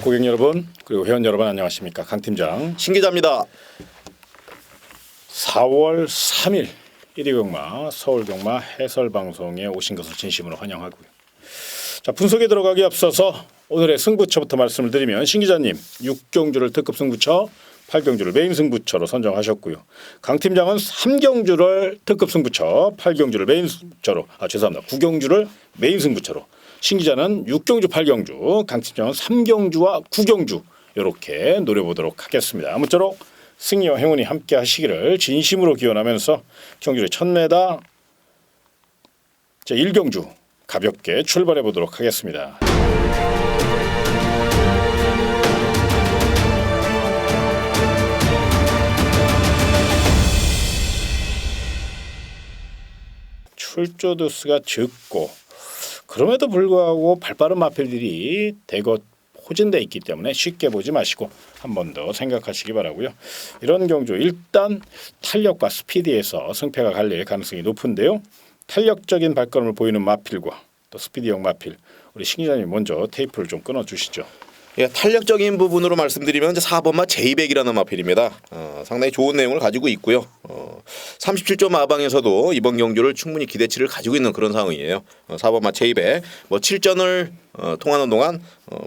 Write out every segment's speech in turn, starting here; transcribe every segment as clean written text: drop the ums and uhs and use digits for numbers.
고객 여러분 그리고 회원 여러분 안녕하십니까. 강 팀장 신 기자입니다. 4월 3일 1위 경마 서울 경마 해설 방송에 오신 것을 진심으로 환영하고요. 자, 분석에 들어가기 앞서서 오늘의 승부처부터 말씀을 드리면 신 기자님 6경주를 특급 승부처, 8경주를 메인 승부처로 선정하셨고요. 강 팀장은 3경주를 특급 승부처, 8경주를 메인 승부처로, 죄송합니다. 9경주를 메인 승부처로, 신 기자는 6경주, 8경주, 강 팀장은 3경주와 9경주 이렇게 노려보도록 하겠습니다. 아무쪼록 승리와 행운이 함께 하시기를 진심으로 기원하면서 경주의 첫 매다 제1경주 가볍게 출발해 보도록 하겠습니다. 출조 두수가 적고 그럼에도 불구하고 발빠른 마필들이 대거 포진되어 있기 때문에 쉽게 보지 마시고 한 번 더 생각하시기 바라고요. 이런 경주 일단 탄력과 스피디에서 승패가 갈릴 가능성이 높은데요. 탄력적인 발걸음을 보이는 마필과 또 스피디형 마필, 우리 신 기자님 먼저 테이프를 좀 끊어주시죠. 예, 탄력적인 부분으로 말씀드리면 이제 4번마 제이백이라는 마필입니다. 상당히 좋은 내용을 가지고 있고요. 37조 마방에서도 이번 경주를 충분히 기대치를 가지고 있는 그런 상황이에요. 4번마 제이백 뭐 7전을 통하는 동안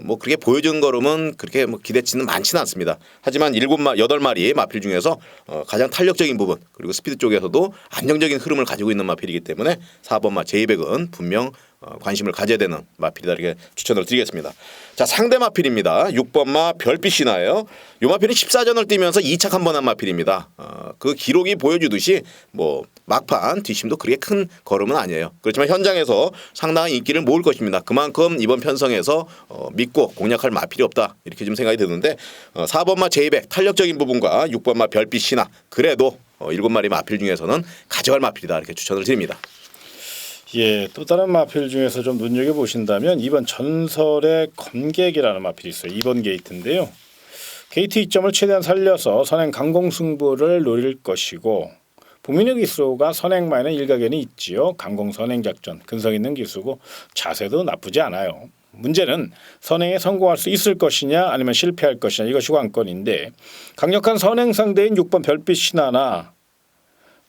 뭐 그렇게 보여준 걸음은 그렇게 뭐 기대치는 많지는 않습니다. 하지만 8마리 마필 중에서 가장 탄력적인 부분 그리고 스피드 쪽에서도 안정적인 흐름을 가지고 있는 마필이기 때문에 4번마 제이백은 분명 관심을 가져야 되는 마필이다 이렇게 추천을 드리겠습니다. 자, 상대 마필입니다. 6번마 별빛이나요. 이 마필은 14전을 뛰면서 2착 한 번 한 마필입니다. 그 기록이 보여주듯이 뭐 막판 뒷심도 그렇게 큰 걸음은 아니에요. 그렇지만 현장에서 상당한 인기를 모을 것입니다. 그만큼 이번 편성에서 믿고 공략할 마필이 없다 이렇게 좀 생각이 드는데 4번마 제이백 탄력적인 부분과 6번마 별빛이나 그래도 7마리 마필 중에서는 가져갈 마필이다 이렇게 추천을 드립니다. 예, 또 다른 마필 중에서 좀 눈여겨 보신다면 이번 전설의 검객이라는 마필이 있어요. 2번 게이트인데요. 게이트 이점을 최대한 살려서 선행 강공승부를 노릴 것이고 복민의 기수가 선행만에는 일가견이 있지요. 강공 선행 작전 근성 있는 기수고 자세도 나쁘지 않아요. 문제는 선행에 성공할 수 있을 것이냐 아니면 실패할 것이냐 이것이 관건인데 강력한 선행 상대인 6번 별빛 신하나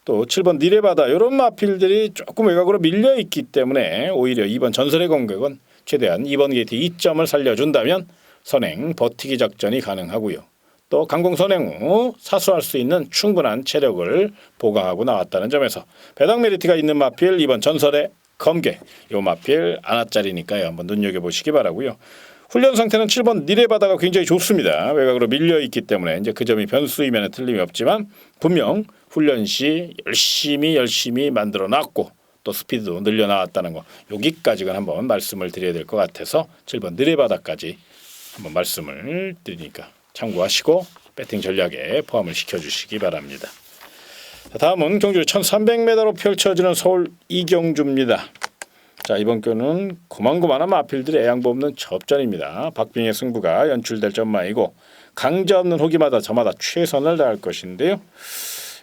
또 7번 니레바다 이런 마필들이 조금 외곽으로 밀려 있기 때문에 오히려 이번 전설의 공격은 최대한 2번 게이트 2점을 살려준다면 선행 버티기 작전이 가능하고요. 또 강공 선행 후 사수할 수 있는 충분한 체력을 보강하고 나왔다는 점에서 배당 메리트가 있는 마필 이번 전설의 검객 이 마필 아나짜리니까요. 한번 눈여겨보시기 바라고요. 훈련 상태는 7번 니레바다가 굉장히 좋습니다. 외곽으로 밀려 있기 때문에 이제 그 점이 변수이면 틀림이 없지만 분명 훈련 시 열심히 만들어 놨고 또 스피드도 늘려 나왔다는 거 여기까지는 한번 말씀을 드려야 될 것 같아서 7번 니레바다까지 한번 말씀을 드리니까 참고하시고 배팅 전략에 포함을 시켜주시기 바랍니다. 다음은 경주 1300m로 펼쳐지는 서울 이경주입니다. 자, 이번 경우는 고만고만한 마필들의 애양보 없는 접전입니다. 박빙의 승부가 연출될 전망이고 강자 없는 호기마다 저마다 최선을 다할 것인데요.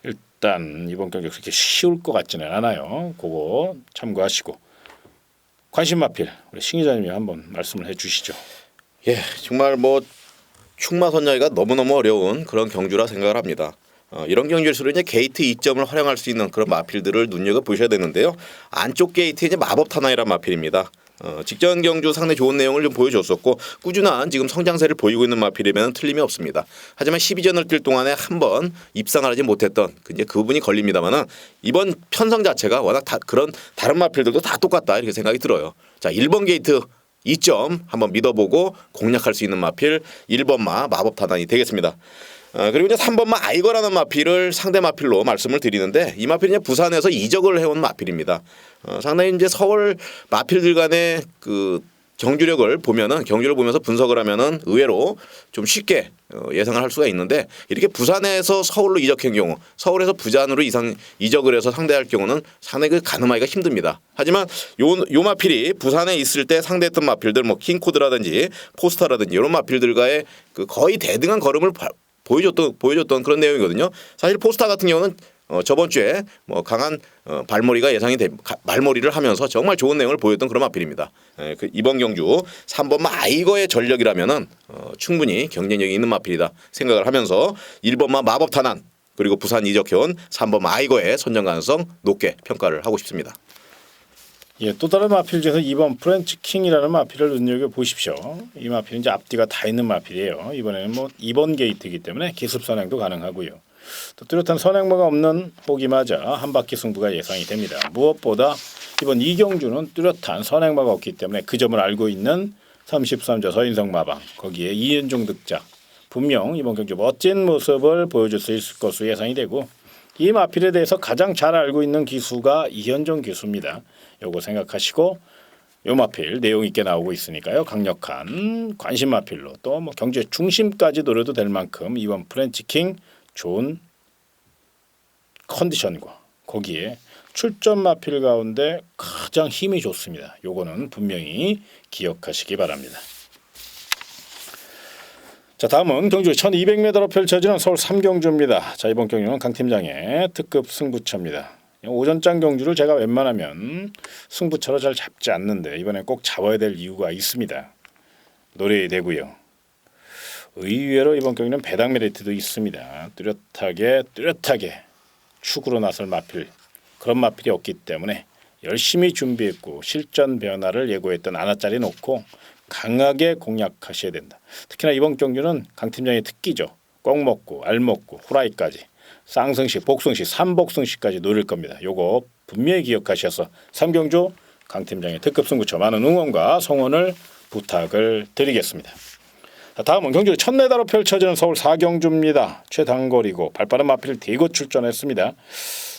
일단 이번 경기 그렇게 쉬울 것 같지는 않아요. 그거 참고하시고 관심 마필 우리 신 기자님이 한번 말씀을 해주시죠. 예, 정말 뭐 충마 선야기가 너무너무 어려운 그런 경주라 생각을 합니다. 이런 경주일수록 이제 게이트 2점을 활용할 수 있는 그런 마필들을 눈여겨 보셔야 되는데요. 안쪽 게이트에 이제 마법 타나이란 마필입니다. 직전 경주 상당히 좋은 내용을 좀 보여줬었고 꾸준한 지금 성장세를 보이고 있는 마필이면 틀림이 없습니다. 하지만 12전을 뛸 동안에 한 번 입상을 하지 못했던 이제 그 부분이 걸립니다만은 이번 편성 자체가 워낙 그런 다른 마필들도 다 똑같다 이렇게 생각이 들어요. 자, 1번 게이트 2점 한번 믿어보고 공략할 수 있는 마필 1번마 마법 타단이 되겠습니다. 그리고 이제 3번마 아이거라는 마필을 상대 마필로 말씀을 드리는데 이 마필은 이제 부산에서 이적을 해온 마필입니다. 상당히 이제 서울 마필들 간의 그 경주력을 보면서 분석을 하면은 의외로 좀 쉽게 예상을 할 수가 있는데 이렇게 부산에서 서울로 이적한 경우 서울에서 부산으로 이적을 해서 상대할 경우는 상당히 그 가늠하기가 힘듭니다. 하지만 요 마필이 부산에 있을 때 상대했던 마필들 뭐 킹코드라든지 포스터라든지 이런 마필들과의 그 거의 대등한 걸음을 보여줬던 그런 내용이거든요. 사실 포스터 같은 경우는 저번 주에 뭐 강한 발머리가 말머리를 하면서 정말 좋은 내용을 보였던 그런 마필입니다. 이번 경주 3번 마이거의 전력이라면은 충분히 경쟁력이 있는 마필이다 생각을 하면서 1번마 마법 탄환 그리고 부산 이적현 3번 마이거의 선정 가능성 높게 평가를 하고 싶습니다. 예, 또 다른 마필 중에서 2번 프렌치 킹이라는 마필을 눈여겨 보십시오. 이 마필은 이제 앞뒤가 다 있는 마필이에요. 이번에는 뭐 2번 게이트이기 때문에 기습 선행도 가능하고요. 또 뚜렷한 선행마가 없는 호기 맞아 한 바퀴 승부가 예상이 됩니다. 무엇보다 이번 이경주는 뚜렷한 선행마가 없기 때문에 그 점을 알고 있는 33조 서인성 마방 거기에 이현종 득자 분명 이번 경주 멋진 모습을 보여줄 수 있을 것으로 예상이 되고 이 마필에 대해서 가장 잘 알고 있는 기수가 이현종 기수입니다. 요거 생각하시고 요 마필 내용 있게 나오고 있으니까요. 강력한 관심 마필로 또 뭐 경주의 중심까지 노려도 될 만큼 이번 프렌치킹 좋은 컨디션과 거기에 출전 마필 가운데 가장 힘이 좋습니다. 요거는 분명히 기억하시기 바랍니다. 자, 다음은 경주 1200m로 펼쳐지는 서울 3경주입니다. 자, 이번 경주는 강 팀장의 특급 승부처입니다. 오전장 경주를 제가 웬만하면 승부처로 잘 잡지 않는데 이번엔 꼭 잡아야 될 이유가 있습니다. 노려야 되고요. 의외로 이번 경기는 배당 메리트도 있습니다. 뚜렷하게 축으로 나설 마필 그런 마필이 없기 때문에 열심히 준비했고 실전 변화를 예고했던 아나짜리 놓고 강하게 공략하셔야 된다. 특히나 이번 경주는 강 팀장의 특기죠. 꼭 먹고 알 먹고 후라이까지 쌍승시 복승시 삼복승시까지 노릴 겁니다. 요거 분명히 기억하셔서 3경주 강 팀장의 특급 승부처 많은 응원과 성원을 부탁을 드리겠습니다. 다음은 경주 1000m로 펼쳐지는 서울 4경주입니다. 최단거리고 발빠른 마필 대거 출전했습니다.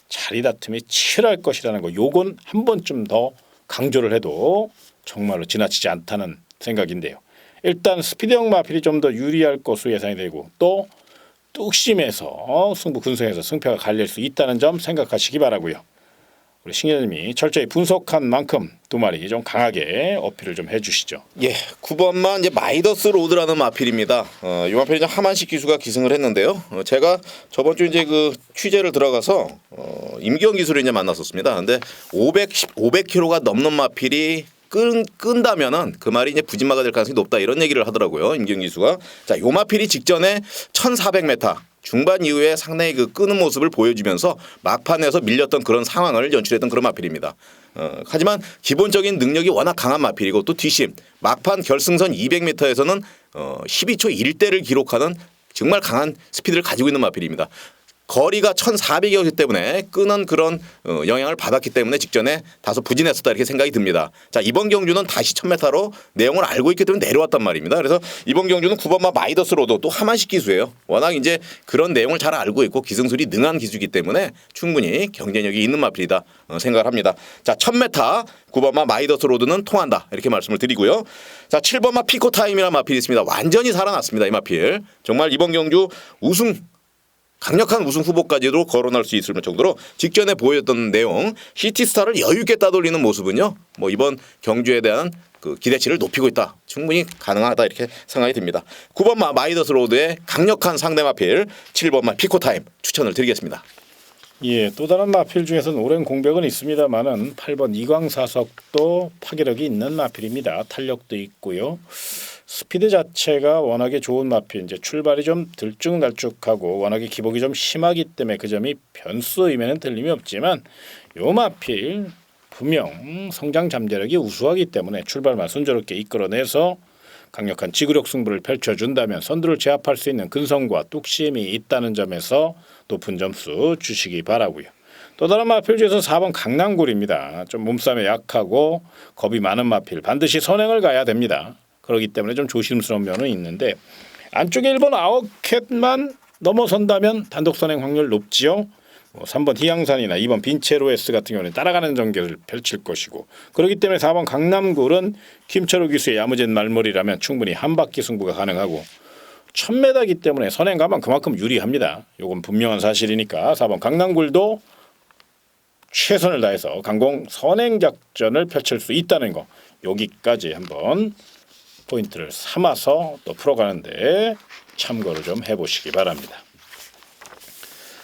자리 다툼이 치열할 것이라는 거 요건 한 번쯤 더 강조를 해도 정말로 지나치지 않다는 생각인데요. 일단 스피드형 마필이 좀 더 유리할 것으로 예상이 되고 또 뚝심에서 승부 근성에서 승패가 갈릴 수 있다는 점 생각하시기 바라고요. 우리 신기자님이 철저히 분석한 만큼 두 마리 좀 강하게 어필을 좀 해주시죠. 예, 9번만 이제 마이더스 로드라는 마필입니다. 이 마필이 이제 하만식 기수가 기승을 했는데요. 제가 저번 주 이제 그 취재를 들어가서 임기영 기수를 이제 만났었습니다. 근데 500kg가 넘는 마필이 끈다면은 그 말이 이제 부진마가 될 가능성이 높다 이런 얘기를 하더라고요. 임기영 기수가. 자, 요 마필이 직전에 1400m 중반 이후에 상당히 그 끄는 모습을 보여주면서 막판에서 밀렸던 그런 상황을 연출했던 그런 마필입니다. 하지만 기본적인 능력이 워낙 강한 마필이고 또 뒷심 막판 결승선 200m에서는 12초 1대를 기록하는 정말 강한 스피드를 가지고 있는 마필입니다. 거리가 1400이었기 때문에 끄는 그런 영향을 받았기 때문에 직전에 다소 부진했었다 이렇게 생각이 듭니다. 자, 이번 경주는 다시 1000m로 내용을 알고 있기 때문에 내려왔단 말입니다. 그래서 이번 경주는 9번마 마이더스 로드 또 하만식 기수예요. 워낙 이제 그런 내용을 잘 알고 있고 기승술이 능한 기수이기 때문에 충분히 경쟁력이 있는 마필이다 생각을 합니다. 자, 1000m 9번마 마이더스 로드는 통한다 이렇게 말씀을 드리고요. 자, 7번마 피코타임이라는 마필이 있습니다. 완전히 살아났습니다. 이 마필. 정말 이번 경주 강력한 우승 후보까지도 거론할 수 있을 정도로 직전에 보였던 내용 시티스타를 여유 있게 따돌리는 모습은요. 뭐 이번 경주에 대한 그 기대치를 높이고 있다. 충분히 가능하다 이렇게 생각이 듭니다. 9번마 마이더스 로드의 강력한 상대 마필 7번마 피코타임 추천을 드리겠습니다. 예, 또 다른 마필 중에서는 오랜 공백은 있습니다만은 8번 이광사석도 파괴력이 있는 마필입니다. 탄력도 있고요. 스피드 자체가 워낙에 좋은 마필, 이제 출발이 좀 들쭉날쭉하고 워낙에 기복이 좀 심하기 때문에 그 점이 변수임에는 틀림이 없지만 요 마필 분명 성장 잠재력이 우수하기 때문에 출발만 순조롭게 이끌어내서 강력한 지구력 승부를 펼쳐준다면 선두를 제압할 수 있는 근성과 뚝심이 있다는 점에서 높은 점수 주시기 바라고요. 또 다른 마필 중에서 4번 강남굴입니다. 좀 몸싸움에 약하고 겁이 많은 마필 반드시 선행을 가야 됩니다. 그렇기 때문에 좀 조심스러운 면은 있는데 안쪽에 1번 아웃캣만 넘어선다면 단독 선행 확률 높지요. 3번 희양산이나 2번 빈체로에스 같은 경우는 따라가는 전개를 펼칠 것이고 그렇기 때문에 4번 강남굴은 김철우 기수의 야무진 말머리라면 충분히 한 바퀴 승부가 가능하고 1000m이기 때문에 선행 가면 그만큼 유리합니다. 이건 분명한 사실이니까 4번 강남굴도 최선을 다해서 강공 선행 작전을 펼칠 수 있다는 거 여기까지 한번 포인트를 삼아서 또 풀어가는데 참고를 좀 해보시기 바랍니다.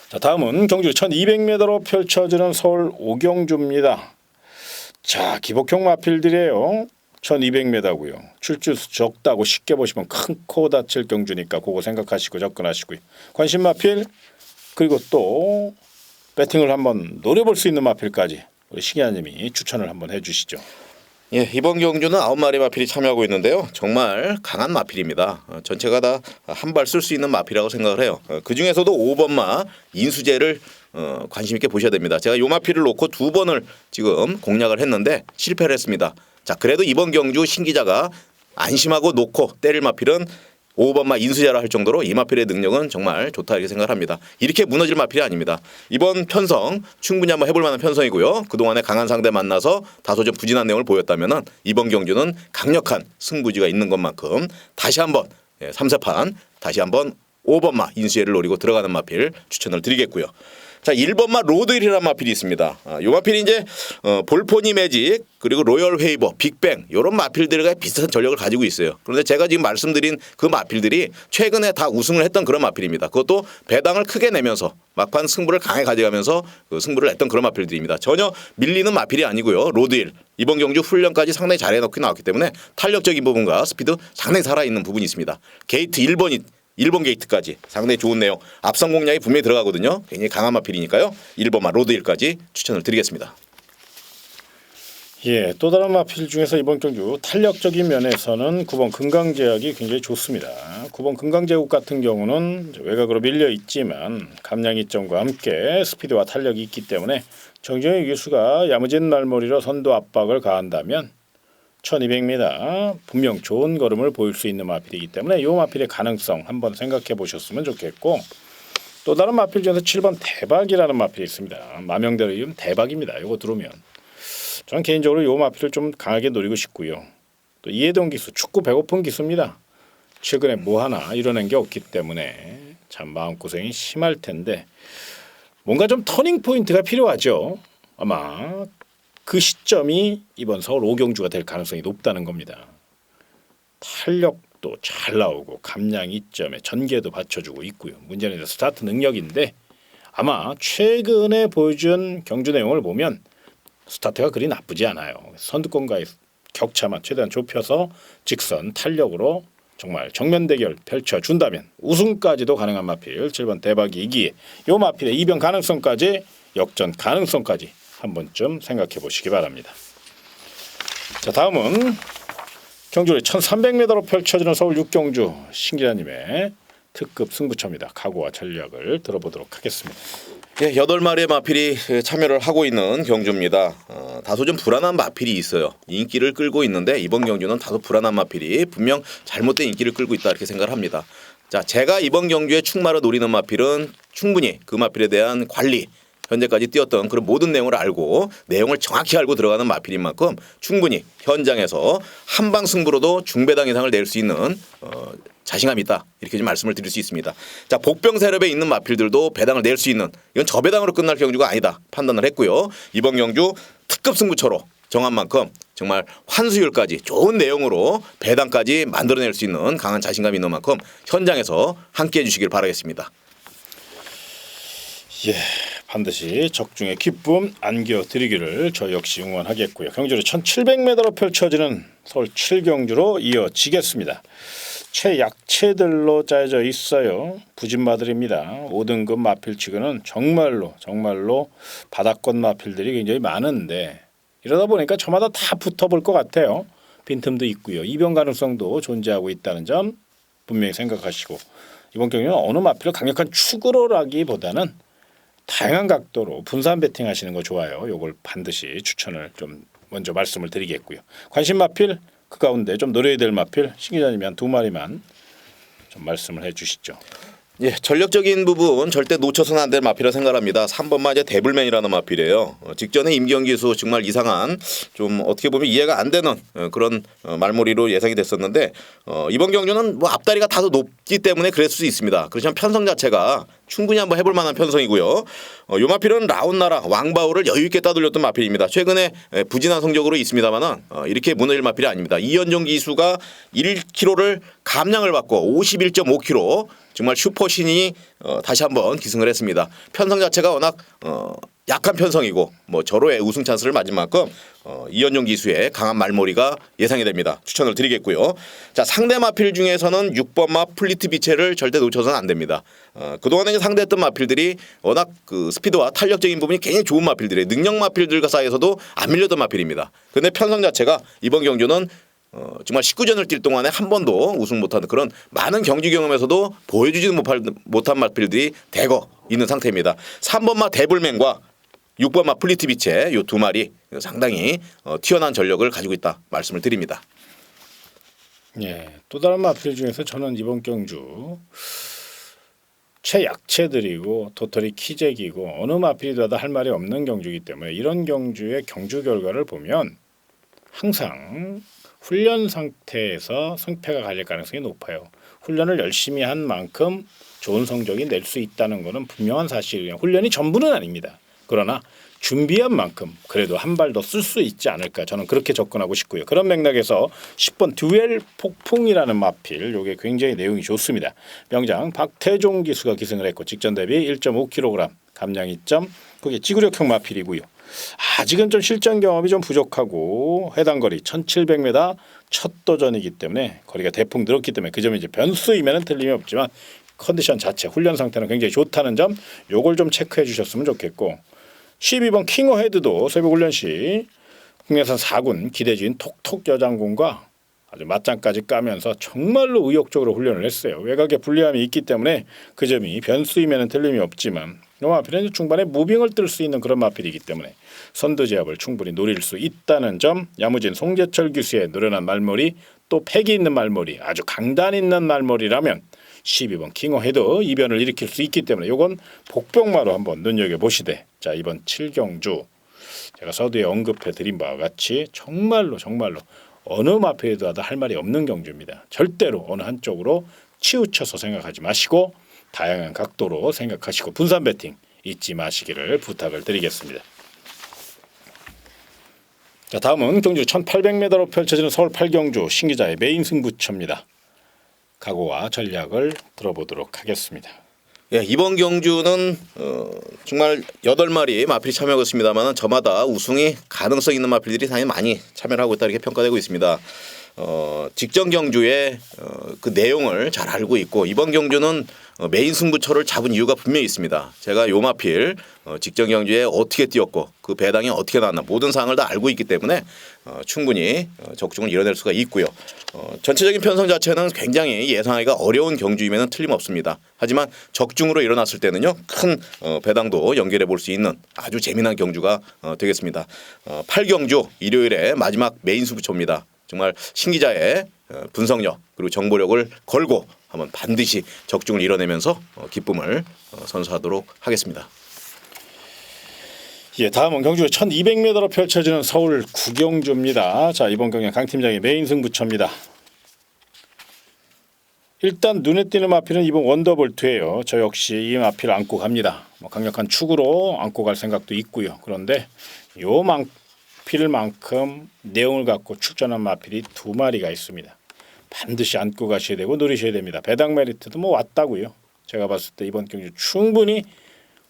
자, 다음은 경주 1200m로 펼쳐지는 서울 오경주입니다. 자, 기복형 마필들이에요. 1200m고요. 출주수 적다고 쉽게 보시면 큰 코 다칠 경주니까 그거 생각하시고 접근하시고요. 관심 마필 그리고 또 배팅을 한번 노려볼 수 있는 마필까지 우리 시기아님이 추천을 한번 해주시죠. 예, 이번 경주는 9마리 마필이 참여하고 있는데요. 정말 강한 마필입니다. 전체가 다 한 발 쓸 수 있는 마필이라고 생각을 해요. 그 중에서도 5번마 인수재를 관심 있게 보셔야 됩니다. 제가 요 마필을 놓고 2번을 지금 공략을 했는데 실패를 했습니다. 자, 그래도 이번 경주 신기자가 안심하고 놓고 때릴 마필은 5번마 인수자라 할 정도로 이 마필의 능력은 정말 좋다 이렇게 생각을 합니다. 이렇게 무너질 마필이 아닙니다. 이번 편성 충분히 한번 해볼 만한 편성이고요. 그동안에 강한 상대 만나서 다소 좀 부진한 내용을 보였다면 이번 경주는 강력한 승부지가 있는 것만큼 다시 한번 3세판 다시 한번 5번마 인수자를 노리고 들어가는 마필 추천을 드리겠고요. 자, 1번마 로드힐이라는 마필이 있습니다. 이 마필이 이제 볼포니 매직 그리고 로열 웨이버, 빅뱅 이런 마필들과 비슷한 전력을 가지고 있어요. 그런데 제가 지금 말씀드린 그 마필들이 최근에 다 우승을 했던 그런 마필입니다. 그것도 배당을 크게 내면서 막판 승부를 강하게 가져가면서 그 승부를 냈던 그런 마필들입니다. 전혀 밀리는 마필이 아니고요. 로드힐 이번 경주 훈련까지 상당히 잘해놓고 나왔기 때문에 탄력적인 부분과 스피드 상당히 살아있는 부분이 있습니다. 게이트 1번 게이트까지 상당히 좋은 내용. 앞선 공략이 분명히 들어가거든요. 굉장히 강한 마필이니까요. 1번마 로드힐까지 추천을 드리겠습니다. 예, 또 다른 마필 중에서 이번 경주 탄력적인 면에서는 9번 금강제약이 굉장히 좋습니다. 9번 금강제국 같은 경우는 외곽으로 밀려 있지만 감량 이점과 함께 스피드와 탄력이 있기 때문에 정정의 기수가 야무진 말머리로 선두 압박을 가한다면 1200m 분명 좋은 걸음을 보일 수 있는 마필이기 때문에 이 마필의 가능성 한번 생각해 보셨으면 좋겠고, 또 다른 마필 중에서 7번 대박이라는 마필이 있습니다. 마명대로 이름 대박입니다. 이거 들어오면 저는 개인적으로 이 마필을 좀 강하게 노리고 싶고요. 또 이해동 기수 축구 배고픈 기수입니다. 최근에 뭐 하나 이뤄낸 게 없기 때문에 참 마음고생이 심할 텐데 뭔가 좀 터닝 포인트가 필요하죠. 아마 그 시점이 이번 서울 오경주가 될 가능성이 높다는 겁니다. 탄력도 잘 나오고 감량 이점에 전개도 받쳐주고 있고요. 문제는 이제 스타트 능력인데 아마 최근에 보여준 경주 내용을 보면 스타트가 그리 나쁘지 않아요. 선두권과의 격차만 최대한 좁혀서 직선 탄력으로 정말 정면 대결 펼쳐준다면 우승까지도 가능한 마필 7번 대박이 이기에 이 마필의 이변 가능성까지 역전 가능성까지 한 번쯤 생각해 보시기 바랍니다. 자, 다음은 경주의 1300m로 펼쳐지는 서울 6경주 신기자님의 특급 승부처입니다. 각오와 전략을 들어보도록 하겠습니다. 예, 8마리의 마필이 참여를 하고 있는 경주입니다. 다소 좀 불안한 마필이 있어요. 인기를 끌고 있는데 이번 경주는 다소 불안한 마필이 분명 잘못된 인기를 끌고 있다 이렇게 생각을 합니다. 자, 제가 이번 경주에 충마를 노리는 마필은 충분히 그 마필에 대한 관리 현재까지 뛰었던 그런 모든 내용을 알고 내용을 정확히 알고 들어가는 마필인 만큼 충분히 현장에서 한방 승부로도 중배당 이상을 낼 수 있는 자신감이 있다 이렇게 좀 말씀을 드릴 수 있습니다. 자, 복병 세력에 있는 마필들도 배당을 낼 수 있는 이건 저배당으로 끝날 경주가 아니다 판단을 했고요. 이번 경주 특급 승부처로 정한 만큼 정말 환수율까지 좋은 내용으로 배당까지 만들어낼 수 있는 강한 자신감이 있는 만큼 현장에서 함께해 주시길 바라겠습니다. 예, 반드시 적중의 기쁨 안겨드리기를 저 역시 응원하겠고요. 경주를 1700m로 펼쳐지는 서울 7경주로 이어지겠습니다. 최약체들로 짜여져 있어요. 부진마들입니다. 5등급 마필 치고는 정말로 바닥권 마필들이 굉장히 많은데 이러다 보니까 저마다 다 붙어볼 것 같아요. 빈틈도 있고요. 이변 가능성도 존재하고 있다는 점 분명히 생각하시고 이번 경기는 어느 마필을 강력한 축으로라기보다는 다양한 각도로 분산 배팅하시는 거 좋아요. 이걸 반드시 추천을 좀 먼저 말씀을 드리겠고요. 관심 마필 그 가운데 좀 노려야 될 마필 신 기자님이 한 2마리만 좀 말씀을 해주시죠. 예, 전력적인 부분 절대 놓쳐서는 안 될 마필이라 생각합니다. 3번마 이제 데블맨이라는 마필이에요. 직전에 임경기수 정말 이상한 좀 어떻게 보면 이해가 안 되는 그런 말머리로 예상이 됐었는데 이번 경주는 뭐 앞다리가 다소 높기 때문에 그랬을 수 있습니다. 그렇지만 편성 자체가 충분히 한번 해볼 만한 편성이고요. 요 마필은 라운나라 왕바오를 여유 있게 따돌렸던 마필입니다. 최근에 부진한 성적으로 있습니다만은 이렇게 무너질 마필이 아닙니다. 이현종 기수가 1kg를 감량을 받고 51.5kg 정말 슈퍼신이 다시 한번 기승을 했습니다. 편성 자체가 워낙 약한 편성이고 뭐 절호의 우승 찬스를 맞은 만큼 이현용 기수의 강한 말머리가 예상이 됩니다. 추천을 드리겠고요. 자, 상대 마필 중에서는 6번 마 플리트 비체를 절대 놓쳐서는 안 됩니다. 그동안에 상대했던 마필들이 워낙 그 스피드와 탄력적인 부분이 굉장히 좋은 마필들이에요. 능력 마필들과 사이에서도 안 밀렸던 마필입니다. 그런데 편성 자체가 이번 경주는 정말 19전을 뛸 동안에 한 번도 우승 못하는 그런 많은 경기 경험에서도 보여주지는 못한 마필들이 대거 있는 상태입니다. 3번 마 데블맨과 6번 마 플리트 비체 이 두 마리 상당히 튀어나온 전력을 가지고 있다 말씀을 드립니다. 예, 또 다른 마필 중에서 저는 이번 경주 최약체들이고 도토리 키재기고 어느 마필이 돼도 할 말이 없는 경주이기 때문에 이런 경주의 경주 결과를 보면 항상 훈련 상태에서 승패가 갈릴 가능성이 높아요. 훈련을 열심히 한 만큼 좋은 성적이 낼 수 있다는 것은 분명한 사실이에요. 훈련이 전부는 아닙니다. 그러나 준비한 만큼 그래도 한 발 더 쓸 수 있지 않을까 저는 그렇게 접근하고 싶고요. 그런 맥락에서 10번 듀엘 폭풍이라는 마필 요게 굉장히 내용이 좋습니다. 명장 박태종 기수가 기승을 했고 직전 대비 1.5kg 감량 2점 그게 지구력형 마필이고요. 아직은 좀 실전 경험이 좀 부족하고 해당 거리 1700m 첫 도전이기 때문에 거리가 대폭 늘었기 때문에 그 점이 이제 변수이면은 틀림이 없지만 컨디션 자체 훈련 상태는 굉장히 좋다는 점 요걸 좀 체크해 주셨으면 좋겠고 12번 킹어 헤드도 새벽 훈련 시 국내산 4군 기대주인 톡톡 여장군과 아주 맞짱까지 까면서 정말로 의욕적으로 훈련을 했어요. 외곽에 불리함이 있기 때문에 그 점이 변수이면 틀림이 없지만 이 마필은 중반에 무빙을 뜰 수 있는 그런 마필이기 때문에 선두 제압을 충분히 노릴 수 있다는 점 야무진 송재철 기수의 노련한 말머리 또 패기 있는 말머리 아주 강단 있는 말머리라면 12번 킹어 헤드 이변을 일으킬 수 있기 때문에 이건 복병마로 한번 눈여겨보시되 자 이번 7경주 제가 서두에 언급해 드린 바와 같이 정말로 어느 마필에도 할 말이 없는 경주입니다. 절대로 어느 한쪽으로 치우쳐서 생각하지 마시고 다양한 각도로 생각하시고 분산 배팅 잊지 마시기를 부탁을 드리겠습니다. 자 다음은 경주 1800m로 펼쳐지는 서울 8경주 신기자의 메인 승부처입니다. 각오와 전략을 들어보도록 하겠습니다. 예, 이번 경주는 정말 8마리 마필이 참여하고 있습니다만 저마다 우승이 가능성 있는 마필들이 당연히 많이 참여를 하고 있다 이렇게 평가되고 있습니다. 직전 경주의 그 내용을 잘 알고 있고 이번 경주는 메인 승부처를 잡은 이유가 분명히 있습니다. 제가 요 마필 직전 경주에 어떻게 뛰었고 그 배당이 어떻게 나왔나 모든 사항을 다 알고 있기 때문에 충분히 적중을 이뤄낼 수가 있고요. 전체적인 편성 자체는 굉장히 예상하기가 어려운 경주임에는 틀림없습니다. 하지만 적중으로 일어났을 때는요 큰 배당도 연결해 볼 수 있는 아주 재미난 경주가 되겠습니다. 8경주 일요일에 마지막 메인 승부처입니다. 정말 신기자의 분석력 그리고 정보력을 걸고 한번 반드시 적중을 이뤄내면서 기쁨을 선사하도록 하겠습니다. 예, 다음은 경주 1200m로 펼쳐지는 서울 9경주입니다. 자 이번 경기 강 팀장의 메인 승부처입니다. 일단 눈에 띄는 마필은 이번 원더볼트예요. 저 역시 이 마필을 안고 갑니다. 뭐 강력한 축으로 안고 갈 생각도 있고요. 그런데 요 마필만큼 내용을 갖고 출전한 마필이 2마리가 있습니다. 반드시 안고 가셔야 되고 노리셔야 됩니다. 배당 메리트도 뭐 왔다고요. 제가 봤을 때 이번 경주 충분히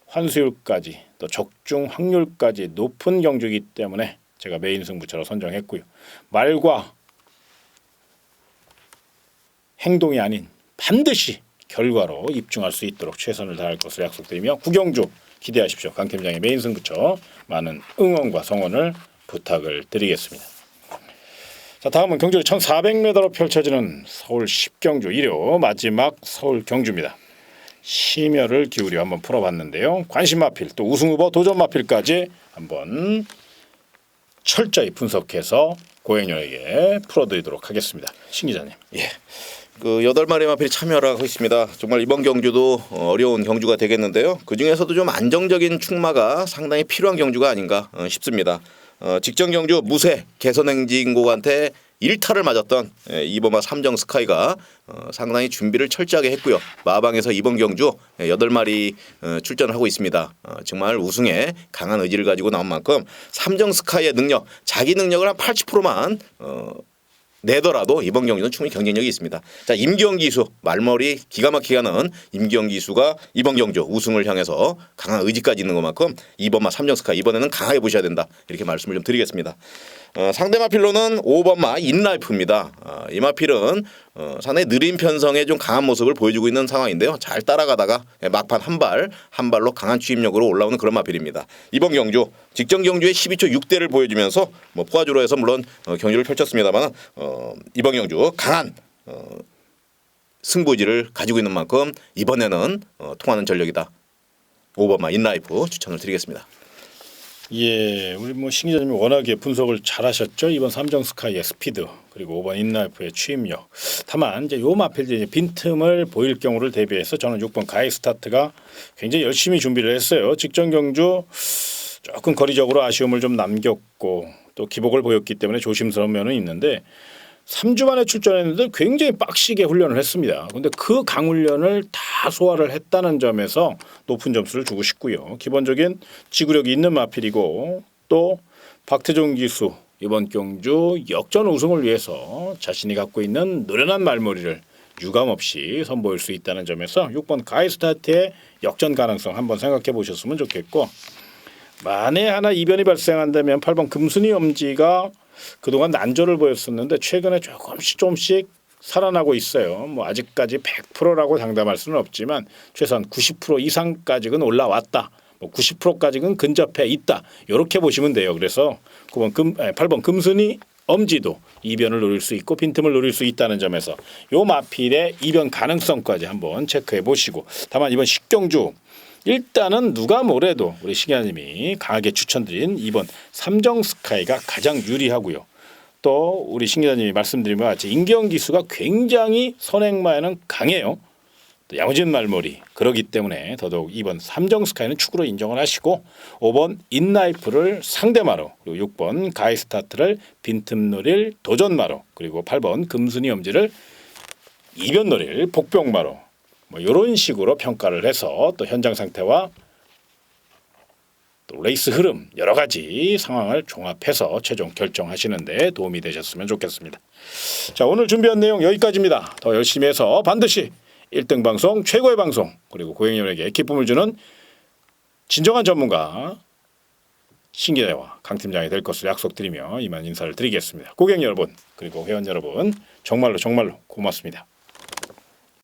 환수율까지 또 적중 확률까지 높은 경주이기 때문에 제가 메인 승부처로 선정했고요. 말과 행동이 아닌 반드시 결과로 입증할 수 있도록 최선을 다할 것을 약속드리며 9경주 기대하십시오. 강 팀장의 메인 승부처 많은 응원과 성원을 부탁을 드리겠습니다. 자 다음은 경주 1400m로 펼쳐지는 서울 10경주 일요 마지막 서울 경주입니다. 심혈을 기울여 한번 풀어봤는데요. 관심 마필 또 우승 후보 도전 마필까지 한번 철저히 분석해서 고객님에게 풀어드리도록 하겠습니다. 신 기자님. 예. 그 8마리 마필이 참여를 하고 있습니다. 정말 이번 경주도 어려운 경주가 되겠는데요. 그 중에서도 좀 안정적인 충마가 상당히 필요한 경주가 아닌가 싶습니다. 직전 경주 무쇠 개선행진곡한테 1타를 맞았던 이범아 삼정 스카이가 상당히 준비를 철저하게 했고요. 마방에서 이번 경주 8마리 출전을 하고 있습니다. 정말 우승에 강한 의지를 가지고 나온 만큼 삼정 스카이의 능력, 자기 능력을 한 80%만 내더라도 이번 경기는 충분히 경쟁력이 있습니다. 자, 임경기수 말머리 기가 막히게 하는 임경기수가 이번 경주 우승을 향해서 강한 의지까지 있는 것만큼 이번마 3정 스카이 이번에는 강하게 보셔야 된다. 이렇게 말씀을 좀 드리겠습니다. 상대 마필로는 5번마 인라이프입니다. 이 마필은 상당히 느린 편성에 좀 강한 모습을 보여주고 있는 상황인데요. 잘 따라가다가 막판 한 발로 강한 추임력으로 올라오는 그런 마필입니다. 이번 경주 직전 경주에 12초 6대를 보여주면서 뭐 포화주로 해서 물론 경주를 펼쳤습니다만 이번 경주 강한 승부지를 가지고 있는 만큼 이번에는 통하는 전력이다. 5번마 인라이프 추천을 드리겠습니다. 예, 우리 뭐 신 기자님이 워낙에 분석을 잘하셨죠. 이번 삼정 스카이의 스피드 그리고 5번 인라이프의 취임력. 다만 이제 요 마필들이 빈틈을 보일 경우를 대비해서 저는 6번 가이 스타트가 굉장히 열심히 준비를 했어요. 직전 경주 조금 거리적으로 아쉬움을 좀 남겼고 또 기복을 보였기 때문에 조심스러운 면은 있는데 3주 만에 출전했는데 굉장히 빡시게 훈련을 했습니다. 그런데 그 강훈련을 다 소화를 했다는 점에서 높은 점수를 주고 싶고요. 기본적인 지구력이 있는 마필이고 또 박태종 기수 이번 경주 역전 우승을 위해서 자신이 갖고 있는 노련한 말머리를 유감없이 선보일 수 있다는 점에서 6번 가이스타트의 역전 가능성 한번 생각해 보셨으면 좋겠고 만에 하나 이변이 발생한다면 8번 금순이 엄지가 그동안 난조를 보였었는데 최근에 조금씩 살아나고 있어요. 뭐 아직까지 100%라고 장담할 수는 없지만 최소한 90% 이상까지는 올라왔다. 뭐 90%까지는 근접해 있다. 이렇게 보시면 돼요. 그래서 8번 금순이 엄지도 이변을 노릴 수 있고 빈틈을 노릴 수 있다는 점에서 요 마필의 이변 가능성까지 한번 체크해 보시고 다만 이번 식경주 일단은 누가 뭐래도 우리 신기자님이 강하게 추천드린 이번 삼정 스카이가 가장 유리하고요. 또 우리 신기자님이 말씀드린 것 같이 임경기수가 굉장히 선행마에는 강해요. 또 야무진 말머리 그러기 때문에 더더욱 이번 삼정 스카이는 축으로 인정을 하시고 5번 인라이프를 상대마로 그리고 6번 가이스타트를 빈틈 노릴 도전마로 그리고 8번 금순이 엄지를 이변 노릴 복병마로 뭐 이런 식으로 평가를 해서 또 현장 상태와 또 레이스 흐름 여러 가지 상황을 종합해서 최종 결정하시는 데 도움이 되셨으면 좋겠습니다. 자, 오늘 준비한 내용 여기까지입니다. 더 열심히 해서 반드시 1등 방송 최고의 방송 그리고 고객님에게 기쁨을 주는 진정한 전문가 신 기자와 강 팀장이 될 것을 약속드리며 이만 인사를 드리겠습니다. 고객 여러분 그리고 회원 여러분 정말로 고맙습니다.